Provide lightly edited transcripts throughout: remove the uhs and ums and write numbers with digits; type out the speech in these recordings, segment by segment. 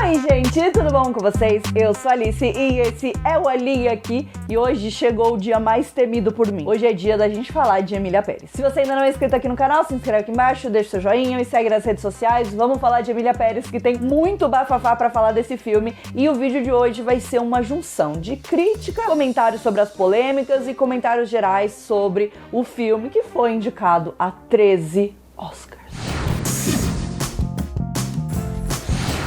Oi gente, tudo bom com vocês? Eu sou a Alice e esse é o Ali aqui e hoje chegou o dia mais temido por mim. Hoje é dia da gente falar de Emília Pérez. Se você ainda não é inscrito aqui no canal, se inscreve aqui embaixo, deixa seu joinha, me segue nas redes sociais. Vamos falar de Emília Pérez, que tem muito bafafá pra falar desse filme, e o vídeo de hoje vai ser uma junção de crítica, comentários sobre as polêmicas e comentários gerais sobre o filme que foi indicado a 13 Oscars.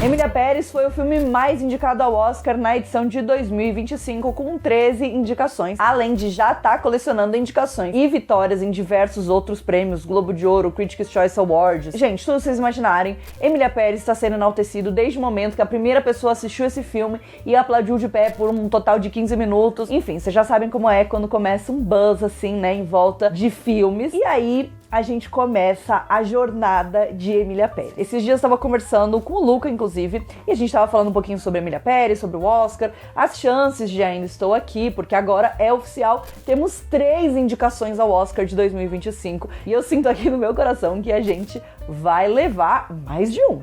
Emília Pérez foi o filme mais indicado ao Oscar na edição de 2025, com 13 indicações, além de já estar colecionando indicações e vitórias em diversos outros prêmios, Globo de Ouro, Critics' Choice Awards. Gente, tudo vocês imaginarem, Emília Pérez está sendo enaltecido desde o momento que a primeira pessoa assistiu esse filme e aplaudiu de pé por um total de 15 minutos. Enfim, vocês já sabem como é quando começa um buzz assim, né, em volta de filmes. E aí a gente começa a jornada de Emília Pérez. Esses dias eu estava conversando com o Luca, inclusive, e a gente estava falando um pouquinho sobre Emília Pérez, sobre o Oscar, as chances de Ainda Estou Aqui, porque agora é oficial, temos 3 indicações ao Oscar de 2025, e eu sinto aqui no meu coração que a gente vai levar mais de um.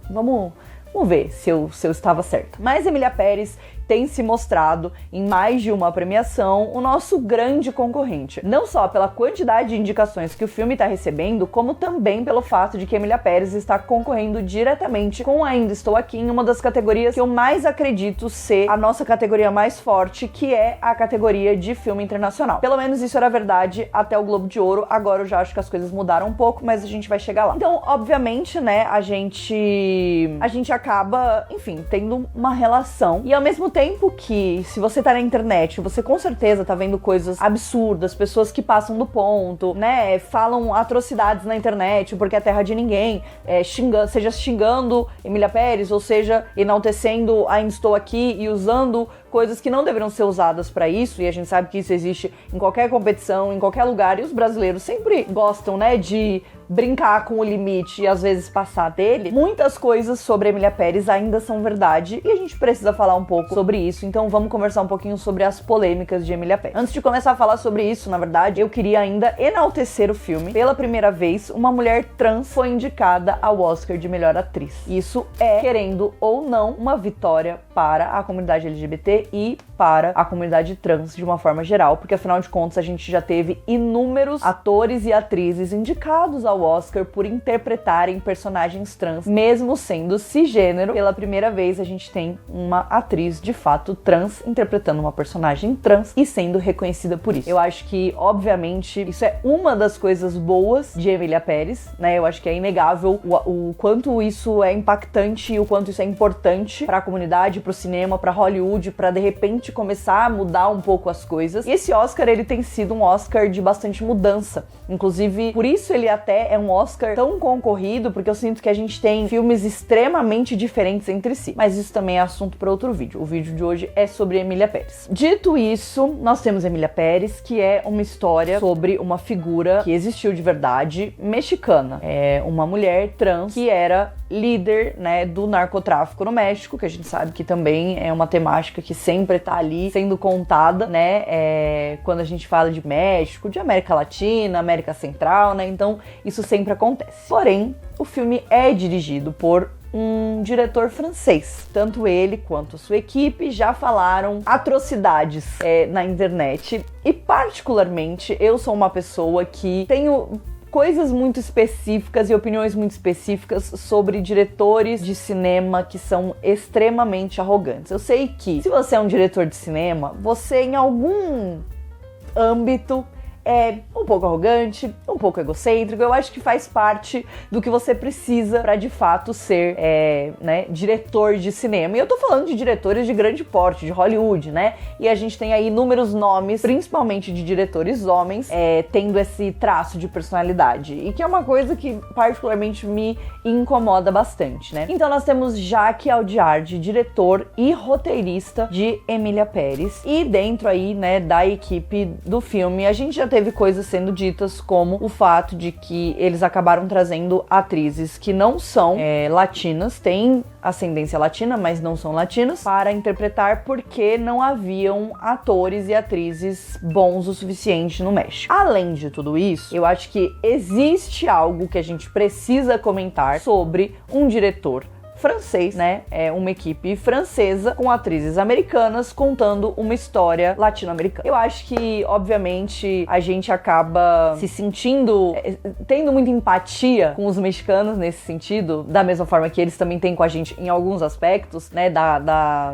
Vamos ver se eu estava certa. Mas Emília Pérez tem se mostrado, em mais de uma premiação, o nosso grande concorrente. Não só pela quantidade de indicações que o filme está recebendo, como também pelo fato de que Emília Pérez está concorrendo diretamente com Ainda Estou Aqui em uma das categorias que eu mais acredito ser a nossa categoria mais forte, que é a categoria de filme internacional. Pelo menos isso era verdade até o Globo de Ouro, agora eu já acho que as coisas mudaram um pouco, mas a gente vai chegar lá. Então, obviamente, né, a gente acaba, enfim, tendo uma relação, e ao mesmo tempo que, se você tá na internet, você com certeza tá vendo coisas absurdas, pessoas que passam do ponto, né, falam atrocidades na internet porque é terra de ninguém, seja xingando Emília Pérez, ou seja, enaltecendo Ainda Estou Aqui e usando coisas que não deveriam ser usadas pra isso, e a gente sabe que isso existe em qualquer competição, em qualquer lugar, e os brasileiros sempre gostam, né, de brincar com o limite e às vezes passar dele. Muitas coisas sobre Emília Pérez ainda são verdade e a gente precisa falar um pouco sobre isso, então vamos conversar um pouquinho sobre as polêmicas de Emília Pérez. Antes de começar a falar sobre isso, na verdade, eu queria ainda enaltecer o filme. Pela primeira vez, uma mulher trans foi indicada ao Oscar de melhor atriz. Isso é, querendo ou não, uma vitória para a comunidade LGBT e para a comunidade trans de uma forma geral, porque afinal de contas a gente já teve inúmeros atores e atrizes indicados ao Oscar por interpretarem personagens trans, mesmo sendo cisgênero. Pela primeira vez a gente tem uma atriz de fato trans interpretando uma personagem trans e sendo reconhecida por isso. Eu acho que, obviamente, isso é uma das coisas boas de Emília Pérez, né? Eu acho que é inegável o quanto isso é impactante e o quanto isso é importante para a comunidade, para o cinema, para Hollywood, para de repente começar a mudar um pouco as coisas. E esse Oscar, ele tem sido um Oscar de bastante mudança. Inclusive, por isso ele até é um Oscar tão concorrido, porque eu sinto que a gente tem filmes extremamente diferentes entre si. Mas isso também é assunto para outro vídeo. O vídeo de hoje é sobre Emília Pérez. Dito isso, nós temos Emília Pérez, que é uma história sobre uma figura que existiu de verdade, mexicana. É uma mulher trans que era líder, né, do narcotráfico no México, que a gente sabe que também é uma temática que sempre tá ali sendo contada, né, quando a gente fala de México, de América Latina, América Central, né, então isso sempre acontece. Porém, o filme é dirigido por um diretor francês. Tanto ele quanto a sua equipe já falaram atrocidades na internet, e particularmente eu sou uma pessoa que tenho coisas muito específicas e opiniões muito específicas sobre diretores de cinema que são extremamente arrogantes. Eu sei que, se você é um diretor de cinema, você em algum âmbito é um pouco arrogante, um pouco egocêntrico. Eu acho que faz parte do que você precisa pra de fato ser, né, diretor de cinema. E eu tô falando de diretores de grande porte, de Hollywood, né? E a gente tem aí inúmeros nomes, principalmente de diretores homens, tendo esse traço de personalidade. E que é uma coisa que particularmente me incomoda bastante, né? Então nós temos Jacques Audiard, diretor e roteirista de Emília Pérez. E dentro aí, né, da equipe do filme, a gente já teve coisas sendo ditas como o fato de que eles acabaram trazendo atrizes que não são latinas, têm ascendência latina, mas não são latinas, para interpretar porque não haviam atores e atrizes bons o suficiente no México. Além de tudo isso, eu acho que existe algo que a gente precisa comentar sobre um diretor francês, né? É uma equipe francesa com atrizes americanas contando uma história latino-americana. Eu acho que, obviamente, a gente acaba se sentindo, tendo muita empatia com os mexicanos nesse sentido, da mesma forma que eles também têm com a gente em alguns aspectos, né?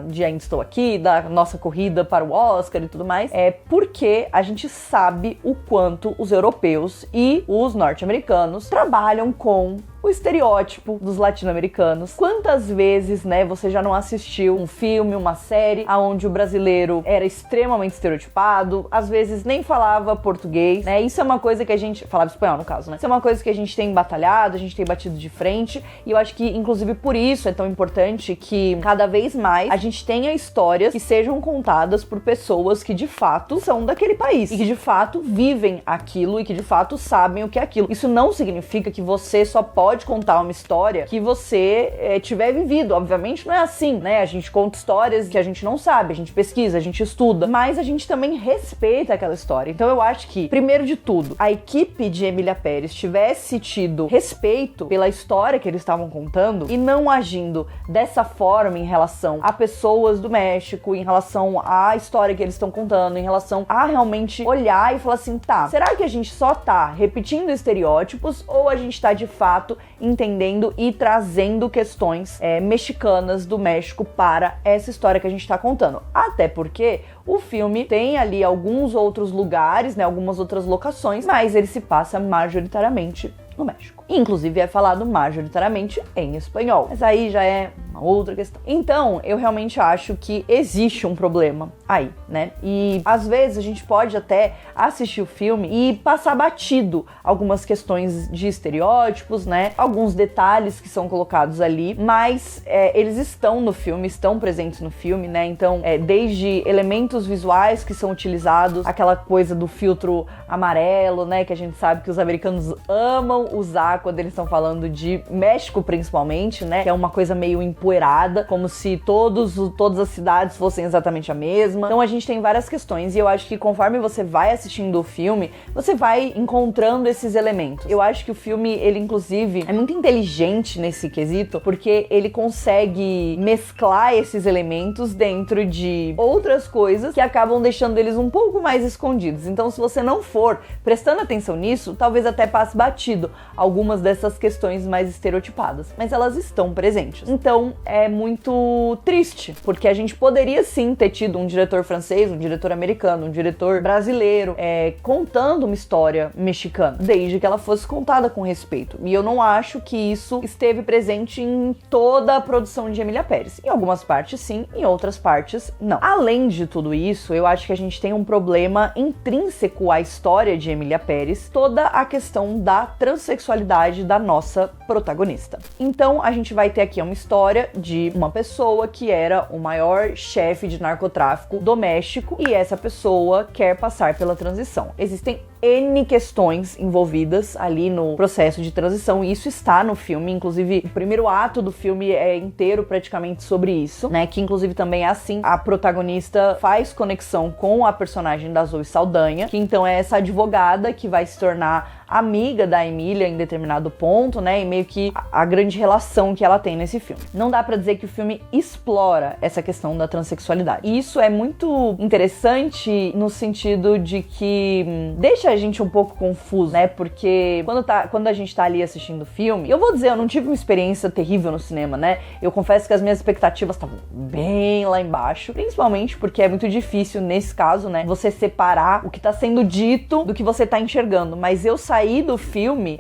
De Ainda Estou Aqui, da nossa corrida para o Oscar e tudo mais. Porque a gente sabe o quanto os europeus e os norte-americanos trabalham com o estereótipo dos latino-americanos. Quantas vezes, né, você já não assistiu um filme, uma série, onde o brasileiro era extremamente estereotipado, às vezes nem falava português, né? Isso é uma coisa que a gente... falava espanhol, no caso, né? Isso é uma coisa que a gente tem batalhado, a gente tem batido de frente, e eu acho que, inclusive, por isso é tão importante que, cada vez mais, a gente tenha histórias que sejam contadas por pessoas que, de fato, são daquele país, e que, de fato, vivem aquilo, e que, de fato, sabem o que é aquilo. Isso não significa que você só pode contar uma história que você tiver vivido. Obviamente não é assim, né? A gente conta histórias que a gente não sabe, a gente pesquisa, a gente estuda, mas a gente também respeita aquela história. Então eu acho que, primeiro de tudo, a equipe de Emília Pérez tivesse tido respeito pela história que eles estavam contando e não agindo dessa forma em relação a pessoas do México, em relação à história que eles estão contando, em relação a realmente olhar e falar assim, tá, será que a gente só tá repetindo estereótipos ou a gente tá de fato entendendo e trazendo questões mexicanas do México para essa história que a gente tá contando? Até porque o filme tem ali alguns outros lugares, né, algumas outras locações, mas ele se passa majoritariamente no México. Inclusive é falado majoritariamente em espanhol. Mas aí já é uma outra questão. Então, eu realmente acho que existe um problema aí, né? E às vezes a gente pode até assistir o filme e passar batido algumas questões de estereótipos, né? Alguns detalhes que são colocados ali, mas eles estão no filme, estão presentes no filme, né? Então, desde elementos visuais que são utilizados, aquela coisa do filtro amarelo, né? Que a gente sabe que os americanos amam usar quando eles estão falando de México, principalmente, né? Que é uma coisa meio empoeirada, como se todas as cidades fossem exatamente a mesma. Então a gente tem várias questões e eu acho que conforme você vai assistindo o filme, você vai encontrando esses elementos. Eu acho que o filme, ele inclusive é muito inteligente nesse quesito, porque ele consegue mesclar esses elementos dentro de outras coisas que acabam deixando eles um pouco mais escondidos. Então, se você não for prestando atenção nisso, talvez até passe batido algumas dessas questões mais estereotipadas, mas elas estão presentes. Então é muito triste, porque a gente poderia sim ter tido um diretor francês, um diretor americano, um diretor brasileiro contando uma história mexicana, desde que ela fosse contada com respeito. E eu não acho que isso esteve presente em toda a produção de Emília Pérez. Em algumas partes sim, em outras partes não. Além de tudo isso, eu acho que a gente tem um problema intrínseco à história de Emília Pérez, toda a questão da transexualidade da nossa protagonista. Então a gente vai ter aqui uma história de uma pessoa que era o maior chefe de narcotráfico do México e essa pessoa quer passar pela transição. Existem N questões envolvidas ali no processo de transição e isso está no filme, inclusive o primeiro ato do filme é inteiro praticamente sobre isso, né, que inclusive também é assim, a protagonista faz conexão com a personagem da Zoe Saldanha, que então é essa advogada que vai se tornar amiga da Emília em determinado ponto, né, e meio que a grande relação que ela tem nesse filme. Não dá pra dizer que o filme explora essa questão da transexualidade. E isso é muito interessante no sentido de que deixa a gente um pouco confuso, né, porque quando a gente tá ali assistindo o filme, eu vou dizer, eu não tive uma experiência terrível no cinema, né, eu confesso que as minhas expectativas estavam bem lá embaixo, principalmente porque é muito difícil nesse caso, né, você separar o que tá sendo dito do que você tá enxergando, mas eu saí do filme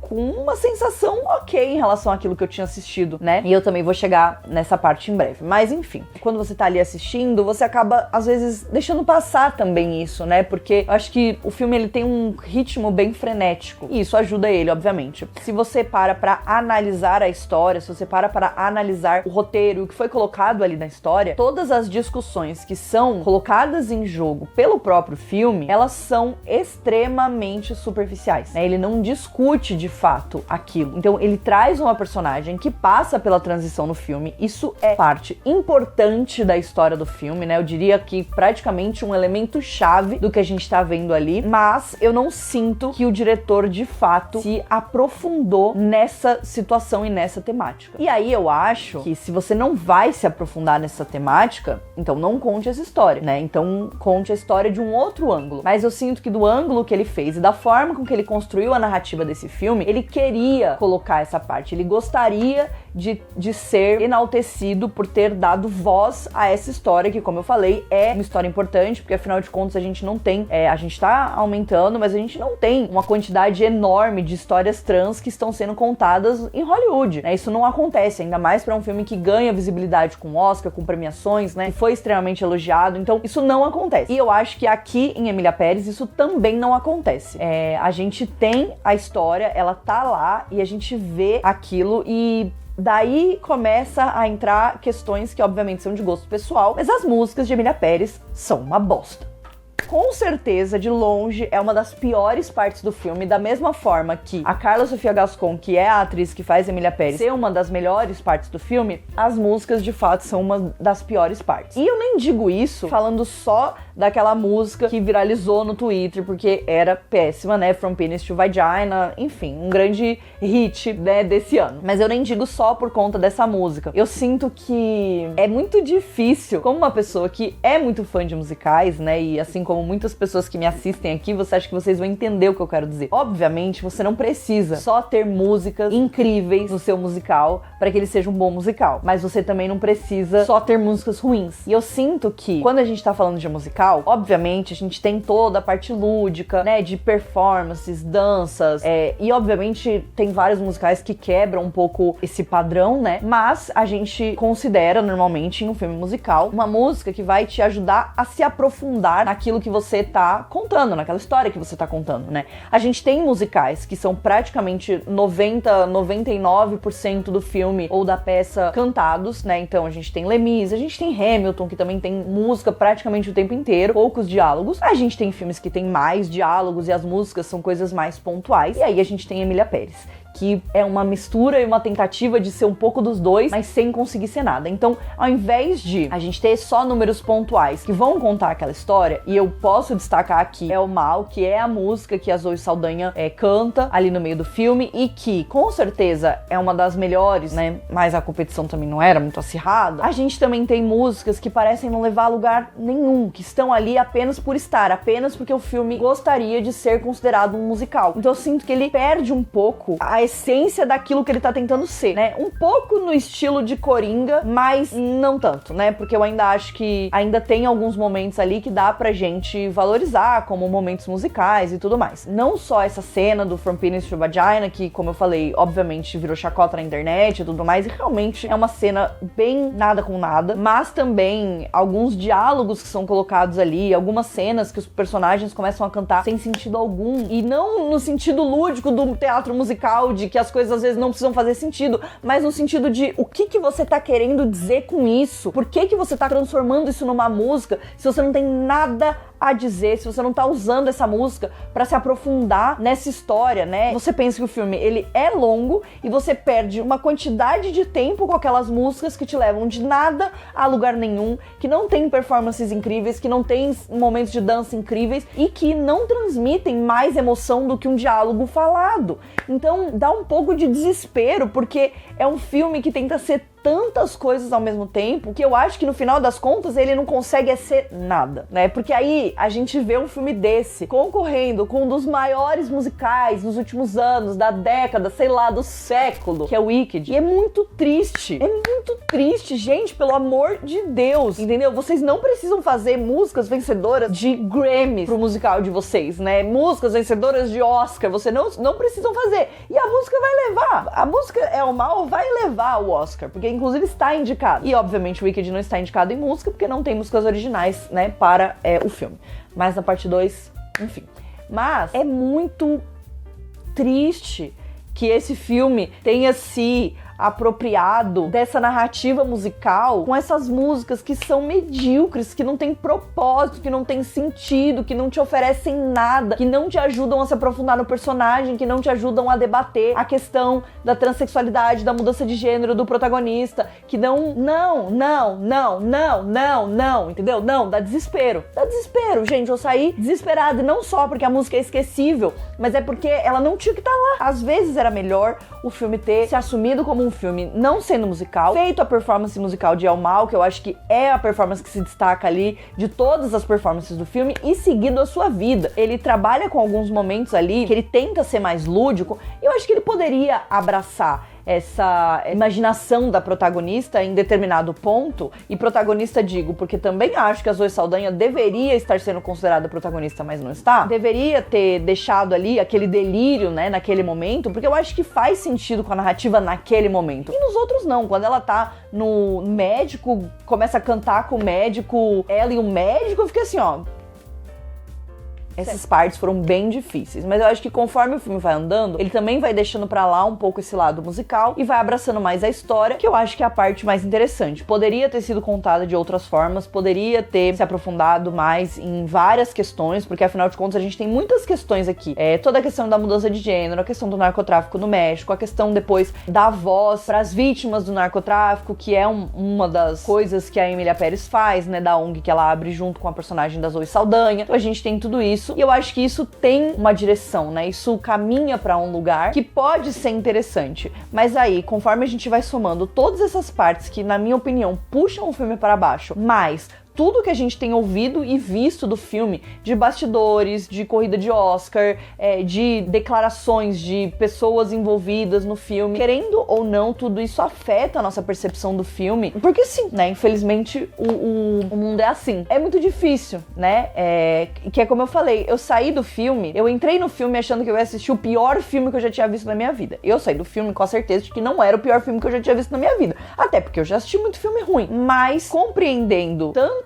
com uma sensação ok em relação àquilo que eu tinha assistido, né? E eu também vou chegar nessa parte em breve. Mas enfim, quando você tá ali assistindo, você acaba, às vezes, deixando passar também isso, né? Porque eu acho que o filme, ele tem um ritmo bem frenético. E isso ajuda ele, obviamente. Se você para pra analisar a história, se você para pra analisar o roteiro, o que foi colocado ali na história, todas as discussões que são colocadas em jogo pelo próprio filme, elas são extremamente superficiais. Né? Ele não discute de fato aquilo. Então ele traz uma personagem que passa pela transição no filme. Isso é parte importante da história do filme, né? Eu diria que praticamente um elemento chave do que a gente tá vendo ali, mas mas eu não sinto que o diretor de fato se aprofundou nessa situação e nessa temática. E aí eu acho que se você não vai se aprofundar nessa temática, então não conte essa história, né? Então conte a história de um outro ângulo. Mas eu sinto que do ângulo que ele fez e da forma com que ele construiu a narrativa desse filme, ele queria colocar essa parte, ele gostaria de ser enaltecido por ter dado voz a essa história, que, como eu falei, é uma história importante, porque afinal de contas a gente não tem, a gente tá aumentando, mas a gente não tem uma quantidade enorme de histórias trans que estão sendo contadas em Hollywood, né? Isso não acontece, ainda mais para um filme que ganha visibilidade com Oscar, com premiações, né? Que foi extremamente elogiado, então isso não acontece. E eu acho que aqui em Emília Pérez isso também não acontece. A gente tem a história, ela tá lá e a gente vê aquilo e daí começa a entrar questões que obviamente são de gosto pessoal, mas as músicas de Emília Pérez são uma bosta. Com certeza, de longe, é uma das piores partes do filme, da mesma forma que a Carla Sofia Gascon, que é a atriz que faz Emília Pérez, ser uma das melhores partes do filme, as músicas de fato são uma das piores partes. E eu nem digo isso falando só daquela música que viralizou no Twitter, porque era péssima, né? From Penis to Vagina, enfim, um grande hit, né, desse ano. Mas eu nem digo só por conta dessa música. Eu sinto que é muito difícil, como uma pessoa que é muito fã de musicais, né, e assim como muitas pessoas que me assistem aqui, você acha que vocês vão entender o que eu quero dizer. Obviamente, você não precisa só ter músicas incríveis no seu musical para que ele seja um bom musical, mas você também não precisa só ter músicas ruins. E eu sinto que, quando a gente tá falando de musical, obviamente, a gente tem toda a parte lúdica, né, de performances, danças, e obviamente tem vários musicais que quebram um pouco esse padrão, né, mas a gente considera normalmente em um filme musical uma música que vai te ajudar a se aprofundar naquilo que você tá contando, naquela história que você tá contando, né. A gente tem musicais que são praticamente 99% do filme ou da peça cantados, né, então a gente tem Les Mis, a gente tem Hamilton, que também tem música praticamente o tempo inteiro, poucos diálogos. A gente tem filmes que tem mais diálogos e as músicas são coisas mais pontuais. E aí a gente tem Emília Pérez, que é uma mistura e uma tentativa de ser um pouco dos dois, mas sem conseguir ser nada. Então, ao invés de a gente ter só números pontuais que vão contar aquela história, e eu posso destacar aqui É o Mal, que é a música que a Zoe Saldanha canta ali no meio do filme, e que, com certeza, é uma das melhores, né? Mas a competição também não era muito acirrada. A gente também tem músicas que parecem não levar a lugar nenhum, que estão ali apenas por estar, apenas porque o filme gostaria de ser considerado um musical. Então eu sinto que ele perde um pouco a essência daquilo que ele tá tentando ser, né? Um pouco no estilo de Coringa, mas não tanto, né? Porque eu ainda acho que ainda tem alguns momentos ali que dá pra gente valorizar como momentos musicais e tudo mais. Não só essa cena do From Penis to Vagina, que, como eu falei, obviamente virou chacota na internet e tudo mais, e realmente é uma cena bem nada com nada, mas também alguns diálogos que são colocados ali, algumas cenas que os personagens começam a cantar sem sentido algum, e não no sentido lúdico do teatro musical, de que as coisas às vezes não precisam fazer sentido, mas no sentido de o que você tá querendo dizer com isso? Por que você tá transformando isso numa música se você não tem nada a dizer, se você não tá usando essa música pra se aprofundar nessa história, né? Você pensa que o filme, ele é longo e você perde uma quantidade de tempo com aquelas músicas que te levam de nada a lugar nenhum, que não tem performances incríveis, que não tem momentos de dança incríveis e que não transmitem mais emoção do que um diálogo falado. Então dá um pouco de desespero, porque é um filme que tenta ser tantas coisas ao mesmo tempo, que eu acho que no final das contas ele não consegue ser nada, né? Porque aí a gente vê um filme desse concorrendo com um dos maiores musicais dos últimos anos, da década, sei lá, do século, que é o Wicked. E é muito triste. É muito triste, gente, pelo amor de Deus, entendeu? Vocês não precisam fazer músicas vencedoras de Grammy pro musical de vocês, né? Músicas vencedoras de Oscar, vocês não precisam fazer. E a música vai levar. A música É o Mal vai levar o Oscar, porque inclusive está indicado. E obviamente o Wicked não está indicado em música, porque não tem músicas originais, né, para o filme. Mas na parte 2, enfim. Mas é muito triste que esse filme tenha se apropriado dessa narrativa musical com essas músicas que são medíocres, que não tem propósito, que não tem sentido, que não te oferecem nada, que não te ajudam a se aprofundar no personagem, que não te ajudam a debater a questão da transexualidade, da mudança de gênero do protagonista, que não, entendeu? Não, dá desespero, gente, eu saí desesperada, e não só porque a música é esquecível, mas é porque ela não tinha que estar lá. Às vezes era melhor o filme ter se assumido como um filme não sendo musical, feito a performance musical de El Mal, que eu acho que é a performance que se destaca ali de todas as performances do filme, e seguido a sua vida. Ele trabalha com alguns momentos ali que ele tenta ser mais lúdico, e eu acho que ele poderia abraçar essa imaginação da protagonista em determinado ponto, e protagonista digo, porque também acho que a Zoe Saldanha deveria estar sendo considerada protagonista, mas não está, deveria ter deixado ali aquele delírio, né, naquele momento, porque eu acho que faz sentido com a narrativa naquele momento, e nos outros não. Quando ela tá no médico, começa a cantar com o médico, ela e o médico, eu fiquei assim, ó, essas partes foram bem difíceis, mas eu acho que conforme o filme vai andando, ele também vai deixando pra lá um pouco esse lado musical e vai abraçando mais a história, que eu acho que é a parte mais interessante. Poderia ter sido contada de outras formas, poderia ter se aprofundado mais em várias questões, porque afinal de contas a gente tem muitas questões aqui. Toda a questão da mudança de gênero, a questão do narcotráfico no México, a questão depois da voz para as vítimas do narcotráfico, que é uma das coisas que a Emília Pérez faz, né, da ONG que ela abre junto com a personagem da Zoe Saldanha. Então a gente tem tudo isso. E eu acho que isso tem uma direção, né? Isso caminha pra um lugar que pode ser interessante. Mas aí, conforme a gente vai somando todas essas partes que, na minha opinião, puxam o filme para baixo, mas tudo que a gente tem ouvido e visto do filme, de bastidores, de corrida de Oscar, de declarações de pessoas envolvidas no filme, querendo ou não, tudo isso afeta a nossa percepção do filme, porque sim, né, infelizmente o mundo é assim. É muito difícil, né, que é como eu falei, eu saí do filme, eu entrei no filme achando que eu ia assistir o pior filme que eu já tinha visto na minha vida. Eu saí do filme com a certeza de que não era o pior filme que eu já tinha visto na minha vida, até porque eu já assisti muito filme ruim, mas compreendendo tanto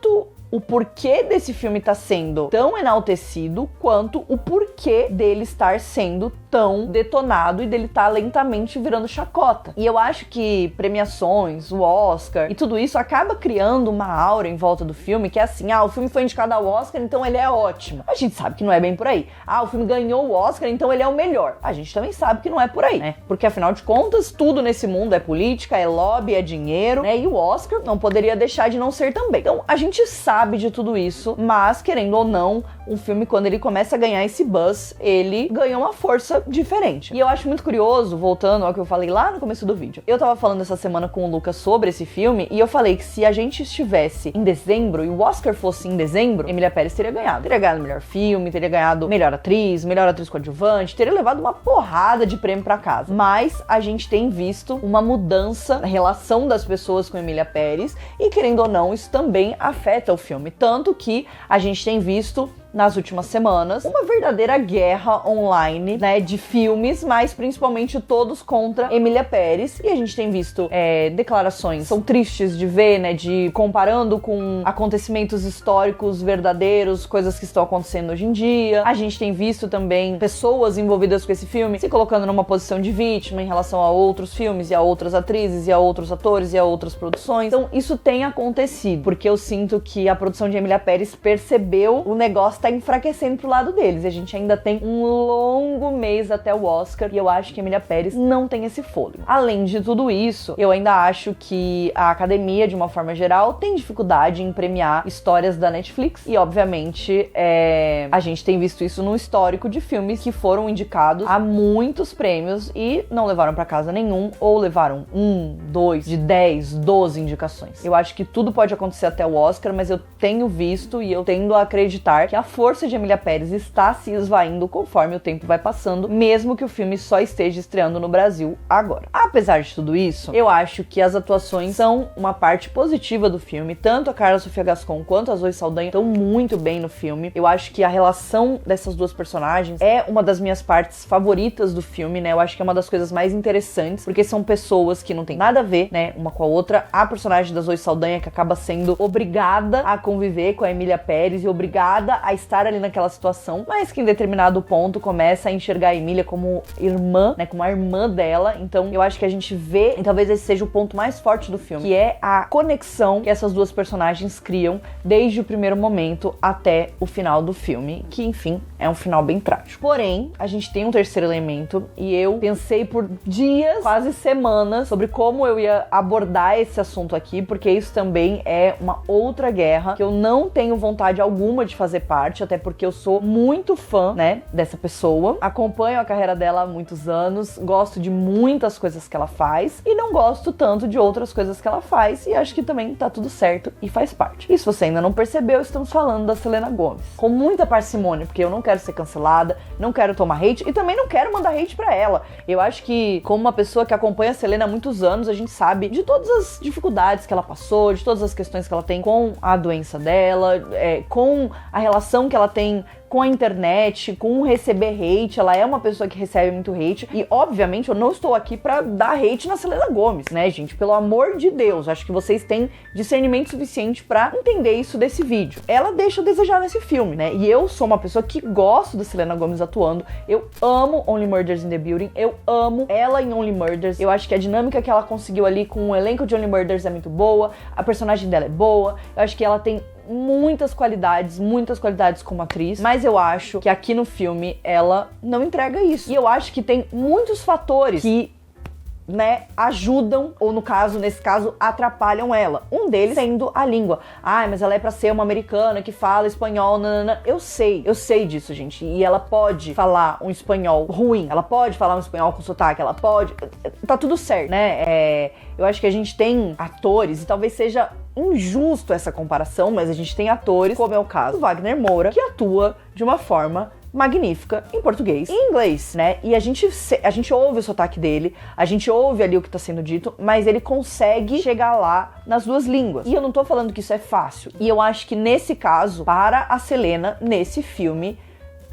o porquê desse filme tá sendo tão enaltecido, quanto o porquê dele estar sendo tão detonado e dele tá lentamente virando chacota. E eu acho que premiações, o Oscar e tudo isso acaba criando uma aura em volta do filme, que é assim, o filme foi indicado ao Oscar, então ele é ótimo. A gente sabe que não é bem por aí. O filme ganhou o Oscar, então ele é o melhor. A gente também sabe que não é por aí, né? Porque afinal de contas, tudo nesse mundo é política, é lobby, é dinheiro, né? E o Oscar não poderia deixar de não ser também. Então a gente sabe de tudo isso, mas querendo ou não, um filme, quando ele começa a ganhar esse buzz, ele ganha uma força diferente. E eu acho muito curioso, voltando ao que eu falei lá no começo do vídeo, eu tava falando essa semana com o Lucas sobre esse filme, e eu falei que se a gente estivesse em dezembro, e o Oscar fosse em dezembro, Emília Pérez teria ganhado. Teria ganhado melhor filme, teria ganhado melhor atriz coadjuvante, teria levado uma porrada de prêmio pra casa. Mas a gente tem visto uma mudança na relação das pessoas com Emília Pérez, e querendo ou não, isso também afeta o filme. Tanto que a gente tem visto nas últimas semanas uma verdadeira guerra online, né, de filmes, mas principalmente todos contra Emília Pérez, e a gente tem visto declarações, são tristes de ver, né, de comparando com acontecimentos históricos verdadeiros, coisas que estão acontecendo hoje em dia. A gente tem visto também pessoas envolvidas com esse filme se colocando numa posição de vítima em relação a outros filmes e a outras atrizes e a outros atores e a outras produções. Então isso tem acontecido, porque eu sinto que a produção de Emília Pérez percebeu o negócio tá enfraquecendo pro lado deles, e a gente ainda tem um longo mês até o Oscar, e eu acho que Emília Pérez não tem esse fôlego. Além de tudo isso, eu ainda acho que a academia, de uma forma geral, tem dificuldade em premiar histórias da Netflix, e obviamente a gente tem visto isso no histórico de filmes que foram indicados a muitos prêmios e não levaram pra casa nenhum, ou levaram 1, 2, de 10, 12 indicações. Eu acho que tudo pode acontecer até o Oscar, mas eu tenho visto e eu tendo a acreditar que a força de Emília Pérez está se esvaindo conforme o tempo vai passando, mesmo que o filme só esteja estreando no Brasil agora. Apesar de tudo isso, eu acho que as atuações são uma parte positiva do filme. Tanto a Carla Sofia Gascon quanto a Zoe Saldanha estão muito bem no filme. Eu acho que a relação dessas duas personagens é uma das minhas partes favoritas do filme, né? Eu acho que é uma das coisas mais interessantes, porque são pessoas que não tem nada a ver, né, uma com a outra. A personagem da Zoe Saldanha, que acaba sendo obrigada a conviver com a Emília Pérez e obrigada a estar ali naquela situação, mas que em determinado ponto começa a enxergar a Emília como irmã, né, como a irmã dela. Então eu acho que a gente vê, e talvez esse seja o ponto mais forte do filme, que é a conexão que essas duas personagens criam desde o primeiro momento até o final do filme, que enfim, é um final bem trágico. Porém, a gente tem um terceiro elemento e eu pensei por dias, quase semanas, sobre como eu ia abordar esse assunto aqui, porque isso também é uma outra guerra que eu não tenho vontade alguma de fazer parte, até porque eu sou muito fã, né, dessa pessoa, acompanho a carreira dela há muitos anos, gosto de muitas coisas que ela faz e não gosto tanto de outras coisas que ela faz, e acho que também tá tudo certo e faz parte. E se você ainda não percebeu, estamos falando da Selena Gomez, com muita parcimônia, porque eu não quero ser cancelada, não quero tomar hate e também não quero mandar hate pra ela. Eu acho que, como uma pessoa que acompanha a Selena há muitos anos, a gente sabe de todas as dificuldades que ela passou, de todas as questões que ela tem com a doença dela, com a relação que ela tem com a internet, com receber hate. Ela é uma pessoa que recebe muito hate e, obviamente, eu não estou aqui pra dar hate na Selena Gomez, né, gente? Pelo amor de Deus, acho que vocês têm discernimento suficiente pra entender isso desse vídeo. Ela deixa a desejar nesse filme, né? E eu sou uma pessoa que gosto da Selena Gomez atuando. Eu amo Only Murders in the Building, eu amo ela em Only Murders. Eu acho que a dinâmica que ela conseguiu ali com o elenco de Only Murders é muito boa, a personagem dela é boa, eu acho que ela tem muitas qualidades como atriz, mas eu acho que aqui no filme ela não entrega isso. E eu acho que tem muitos fatores que, né, ajudam, ou nesse caso, atrapalham ela. Um deles sendo a língua. Mas ela é pra ser uma americana que fala espanhol, nanana. Eu sei disso, gente. E ela pode falar um espanhol ruim, ela pode falar um espanhol com sotaque, ela pode... Tá tudo certo, né? Eu acho que a gente tem atores, e talvez seja injusto essa comparação, mas a gente tem atores, como é o caso do Wagner Moura, que atua de uma forma magnífica em português e em inglês, né? E a gente ouve o sotaque dele, a gente ouve ali o que tá sendo dito, mas ele consegue chegar lá nas duas línguas. E eu não tô falando que isso é fácil. E eu acho que nesse caso, para a Selena, nesse filme,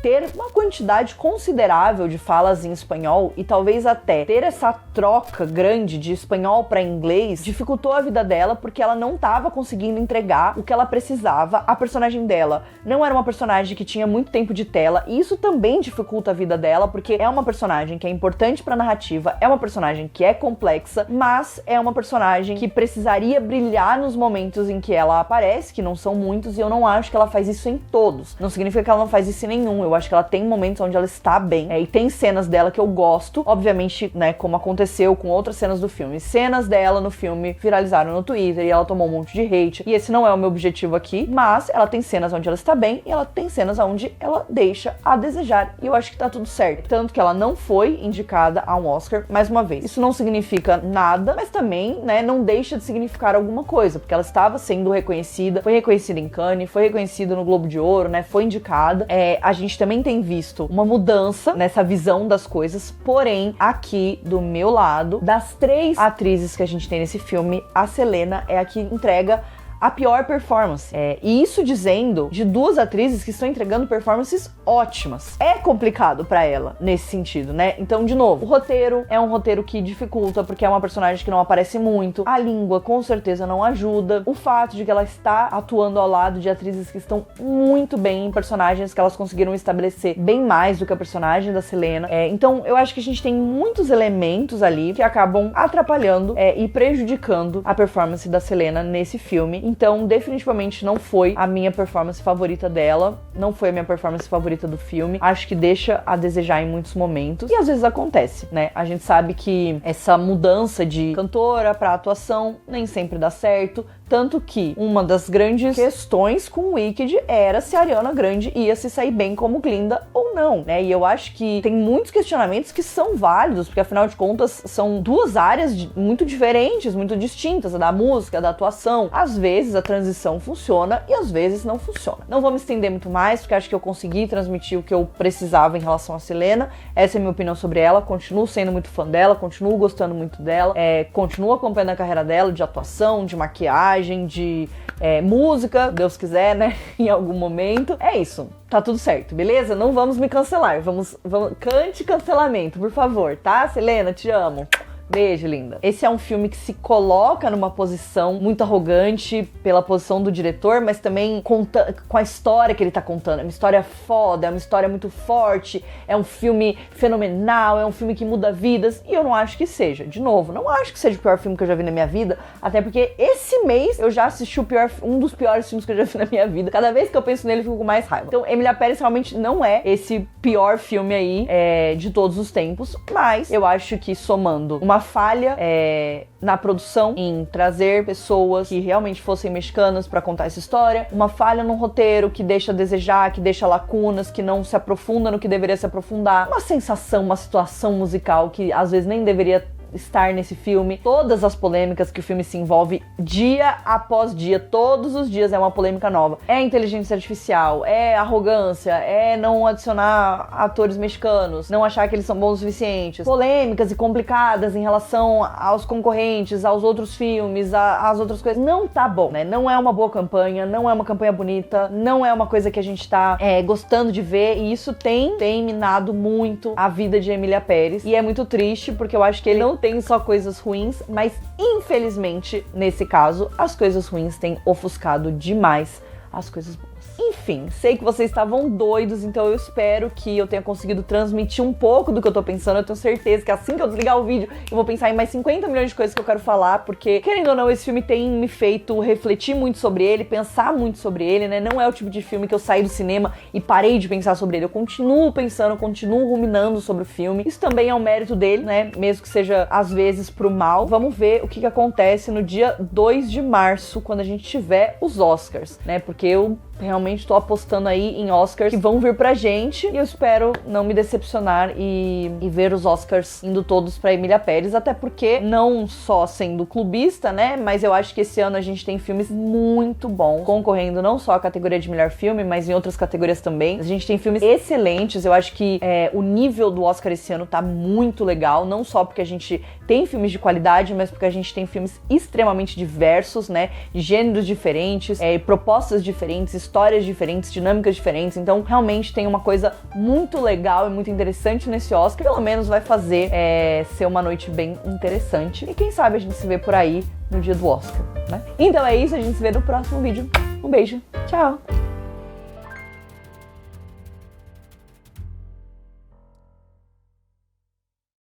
ter uma quantidade considerável de falas em espanhol e talvez até ter essa troca grande de espanhol para inglês dificultou a vida dela, porque ela não estava conseguindo entregar o que ela precisava. A personagem dela não era uma personagem que tinha muito tempo de tela, e isso também dificulta a vida dela, porque é uma personagem que é importante para a narrativa, é uma personagem que é complexa, mas é uma personagem que precisaria brilhar nos momentos em que ela aparece, que não são muitos, e eu não acho que ela faz isso em todos. Não significa que ela não faz isso em nenhum. Eu acho que ela tem momentos onde ela está bem, e tem cenas dela que eu gosto, obviamente, né, como aconteceu com outras cenas do filme. Cenas dela no filme viralizaram no Twitter e ela tomou um monte de hate, e esse não é o meu objetivo aqui, mas ela tem cenas onde ela está bem e ela tem cenas onde ela deixa a desejar, e eu acho que tá tudo certo. Tanto que ela não foi indicada a um Oscar, mais uma vez. Isso não significa nada, mas também, né, não deixa de significar alguma coisa, porque ela estava sendo reconhecida, foi reconhecida em Cannes, foi reconhecida no Globo de Ouro, né, foi indicada. A gente também tem visto uma mudança nessa visão das coisas, porém, aqui do meu lado, das 3 atrizes que a gente tem nesse filme, a Selena é a que entrega a pior performance. E isso dizendo de 2 atrizes que estão entregando performances ótimas. É complicado pra ela nesse sentido, né? Então, de novo, o roteiro é um roteiro que dificulta, porque é uma personagem que não aparece muito. A língua, com certeza, não ajuda. O fato de que ela está atuando ao lado de atrizes que estão muito bem em personagens que elas conseguiram estabelecer bem mais do que a personagem da Selena. Então, eu acho que a gente tem muitos elementos ali que acabam atrapalhando e prejudicando a performance da Selena nesse filme. Então, definitivamente não foi a minha performance favorita dela, não foi a minha performance favorita do filme. Acho que deixa a desejar em muitos momentos, e às vezes acontece, né? A gente sabe que essa mudança de cantora pra atuação nem sempre dá certo, tanto que uma das grandes questões com o Wicked era se a Ariana Grande ia se sair bem como Glinda ou não, né? E eu acho que tem muitos questionamentos que são válidos, porque afinal de contas são 2 áreas muito diferentes, muito distintas, a da música, a da atuação. Às vezes a transição funciona e às vezes não funciona. Não vou me estender muito mais, porque acho que eu consegui transmitir o que eu precisava em relação a Selena. Essa é a minha opinião sobre ela. Continuo sendo muito fã dela, continuo gostando muito dela, continuo acompanhando a carreira dela de atuação, de maquiagem, de música, Deus quiser, né? Em algum momento. É isso. Tá tudo certo, beleza? Não vamos me cancelar. Vamos cante cancelamento, por favor, tá? Selena, te amo. Beijo, linda. Esse é um filme que se coloca numa posição muito arrogante pela posição do diretor, mas também com a história que ele tá contando. É uma história foda, é uma história muito forte, é um filme fenomenal, é um filme que muda vidas, e eu não acho que seja. De novo, não acho que seja o pior filme que eu já vi na minha vida, até porque esse mês eu já assisti um dos piores filmes que eu já vi na minha vida. Cada vez que eu penso nele, eu fico com mais raiva. Então, Emília Pérez realmente não é esse pior filme aí de todos os tempos, mas eu acho que somando uma falha na produção, em trazer pessoas que realmente fossem mexicanas pra contar essa história, uma falha no roteiro que deixa a desejar, que deixa lacunas, que não se aprofunda no que deveria se aprofundar, uma sensação, uma situação musical que às vezes nem deveria estar nesse filme, todas as polêmicas que o filme se envolve dia após dia, todos os dias é uma polêmica nova. É inteligência artificial, é arrogância, é não adicionar atores mexicanos, não achar que eles são bons o suficientes, polêmicas e complicadas em relação aos concorrentes, aos outros filmes, às outras coisas. Não tá bom, né? Não é uma boa campanha, não é uma campanha bonita, não é uma coisa que a gente tá gostando de ver, e isso tem minado muito a vida de Emília Pérez, e é muito triste, porque eu acho que ele não tem só coisas ruins, mas infelizmente, nesse caso, as coisas ruins têm ofuscado demais as coisas boas. Enfim, sei que vocês estavam doidos, então eu espero que eu tenha conseguido transmitir um pouco do que eu tô pensando. Eu tenho certeza que assim que eu desligar o vídeo, eu vou pensar em mais 50 milhões de coisas que eu quero falar, porque, querendo ou não, esse filme tem me feito refletir muito sobre ele, pensar muito sobre ele, né? Não é o tipo de filme que eu saí do cinema e parei de pensar sobre ele. Eu continuo pensando, continuo ruminando sobre o filme. Isso também é um mérito dele, né? Mesmo que seja, às vezes, pro mal. Vamos ver o que acontece no dia 2 de março, quando a gente tiver os Oscars, né? Porque eu realmente tô apostando aí em Oscars que vão vir pra gente, e eu espero não me decepcionar e ver os Oscars indo todos pra Emília Pérez, até porque, não só sendo clubista, né, mas eu acho que esse ano a gente tem filmes muito bons, concorrendo não só à categoria de melhor filme, mas em outras categorias também. A gente tem filmes excelentes, eu acho que o nível do Oscar esse ano tá muito legal, não só porque a gente tem filmes de qualidade, mas porque a gente tem filmes extremamente diversos, né, gêneros diferentes, propostas diferentes, histórias diferentes, dinâmicas diferentes. Então, realmente tem uma coisa muito legal e muito interessante nesse Oscar. Pelo menos vai fazer ser uma noite bem interessante. E quem sabe a gente se vê por aí no dia do Oscar, né? Então é isso, a gente se vê no próximo vídeo. Um beijo, tchau!